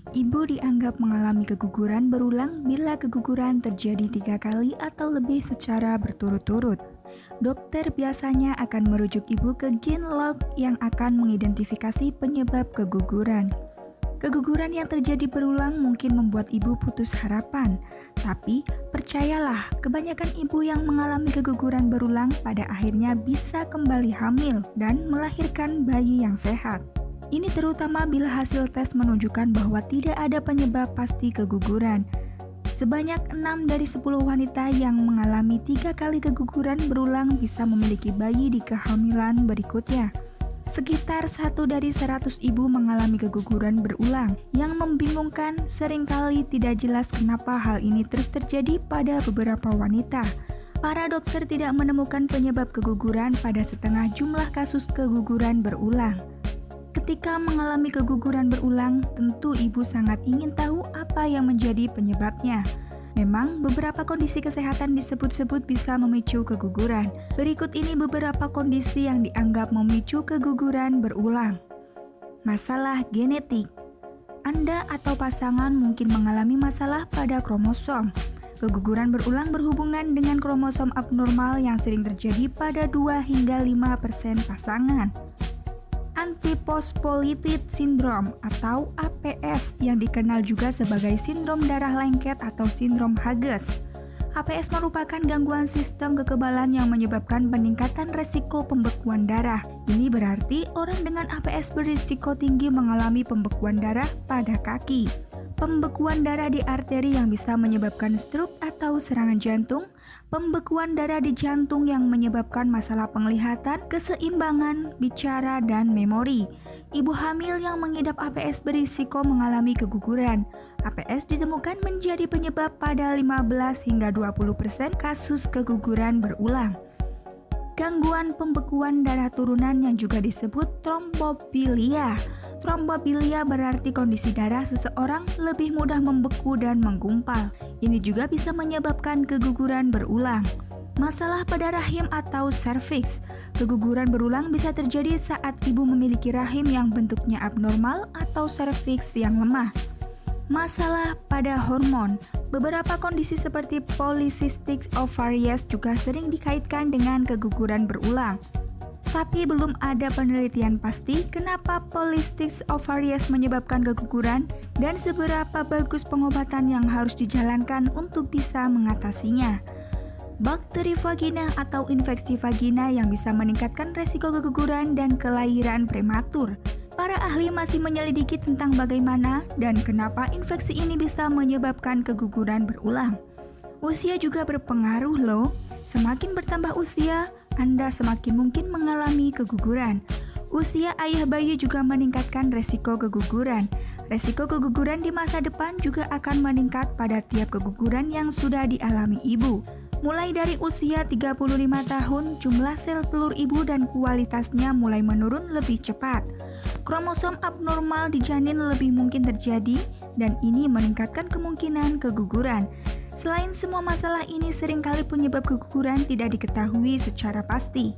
Ibu dianggap mengalami keguguran berulang bila keguguran terjadi 3 kali atau lebih secara berturut-turut. Dokter biasanya akan merujuk ibu ke ginekolog yang akan mengidentifikasi penyebab keguguran. Keguguran yang terjadi berulang mungkin membuat ibu putus harapan, tapi percayalah, kebanyakan ibu yang mengalami keguguran berulang pada akhirnya bisa kembali hamil dan melahirkan bayi yang sehat. Ini terutama bila hasil tes menunjukkan bahwa tidak ada penyebab pasti keguguran. Sebanyak 6 dari 10 wanita yang mengalami 3 kali keguguran berulang bisa memiliki bayi di kehamilan berikutnya. Sekitar 1 dari 100 ibu mengalami keguguran berulang. Yang membingungkan, seringkali tidak jelas kenapa hal ini terus terjadi pada beberapa wanita. Para dokter tidak menemukan penyebab keguguran pada setengah jumlah kasus keguguran berulang. Ketika mengalami keguguran berulang, tentu ibu sangat ingin tahu apa yang menjadi penyebabnya. Memang, beberapa kondisi kesehatan disebut-sebut bisa memicu keguguran. Berikut ini beberapa kondisi yang dianggap memicu keguguran berulang. Masalah genetik. Anda atau pasangan mungkin mengalami masalah pada kromosom. Keguguran berulang berhubungan dengan kromosom abnormal yang sering terjadi pada 2 hingga 5% pasangan. Antiphospholipid syndrome atau APS yang dikenal juga sebagai sindrom darah lengket atau sindrom Hughes. APS merupakan gangguan sistem kekebalan yang menyebabkan peningkatan resiko pembekuan darah. Ini berarti orang dengan APS berisiko tinggi mengalami pembekuan darah pada kaki. Pembekuan darah di arteri yang bisa menyebabkan stroke atau serangan jantung, pembekuan darah di jantung yang menyebabkan masalah penglihatan, keseimbangan, bicara, dan memori. Ibu hamil yang mengidap APS berisiko mengalami keguguran. APS ditemukan menjadi penyebab pada 15 hingga 20% kasus keguguran berulang. Gangguan pembekuan darah turunan yang juga disebut trombofilia. Trombofilia berarti kondisi darah seseorang lebih mudah membeku dan menggumpal. Ini juga bisa menyebabkan keguguran berulang. Masalah pada rahim atau serviks. Keguguran berulang bisa terjadi saat ibu memiliki rahim yang bentuknya abnormal atau serviks yang lemah. Masalah pada hormon. Beberapa kondisi seperti polycystic ovaries juga sering dikaitkan dengan keguguran berulang. Tapi belum ada penelitian pasti kenapa polycystic ovaries menyebabkan keguguran dan seberapa bagus pengobatan yang harus dijalankan untuk bisa mengatasinya. Bakteri vagina atau infeksi vagina yang bisa meningkatkan resiko keguguran dan kelahiran prematur. Para ahli masih menyelidiki tentang bagaimana dan kenapa infeksi ini bisa menyebabkan keguguran berulang. Usia juga berpengaruh loh. Semakin bertambah usia, Anda semakin mungkin mengalami keguguran. Usia ayah bayi juga meningkatkan resiko keguguran. Resiko keguguran di masa depan juga akan meningkat pada tiap keguguran yang sudah dialami ibu. Mulai dari usia 35 tahun, jumlah sel telur ibu dan kualitasnya mulai menurun lebih cepat. Kromosom abnormal di janin lebih mungkin terjadi dan ini meningkatkan kemungkinan keguguran. Selain semua masalah ini, seringkali penyebab keguguran tidak diketahui secara pasti.